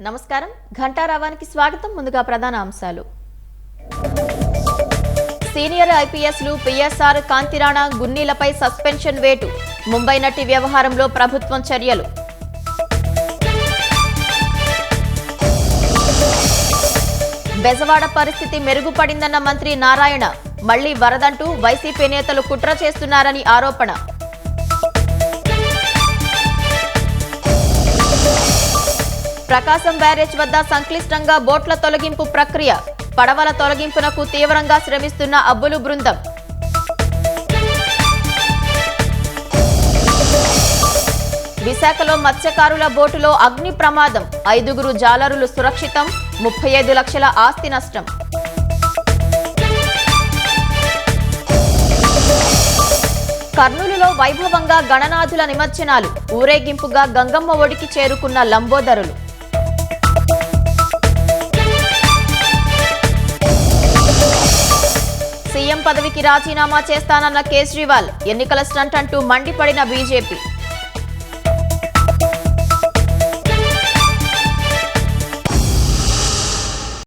నమస్కారం ఘంటారావానికి స్వాగతం. ముందుగా ప్రధాన అంశాలు. సీనియర్ ఐపీఎస్లు పిఎస్ఆర్ కాంతిరాణా గున్నీలపై సస్పెన్షన్ వేటు. ముంబై నటి వ్యవహారంలో ప్రభుత్వం చర్యలు. బెజవాడ పరిస్థితి మెరుగుపడిందన్న మంత్రి నారాయణ. మళ్లీ వరదంటూ వైసీపీ నేతలు కుట్ర చేస్తున్నారని ఆరోపణ. ప్రకాశం బ్యారేజ్ వద్ద సంక్లిష్టంగా బోట్ల తొలగింపు ప్రక్రియ. పడవల తొలగింపునకు తీవ్రంగా శ్రమిస్తున్న అబ్బులు బృందం. విశాఖలో మత్స్యకారుల బోటులో అగ్ని ప్రమాదం. 5 జాలరులు సురక్షితం. 35 లక్షల ఆస్తి నష్టం. కర్నూలులో వైభవంగా గణనాథుల నిమజ్జనాలు. ఊరేగింపుగా గంగమ్మ ఒడికి చేరుకున్న లంబోదరులు. సీఎం పదవికి రాజీనామా చేస్తానన్న కేజ్రీవాల్. ఎన్నికల స్టంట్ అంటూ మండిపడిన బీజేపీ.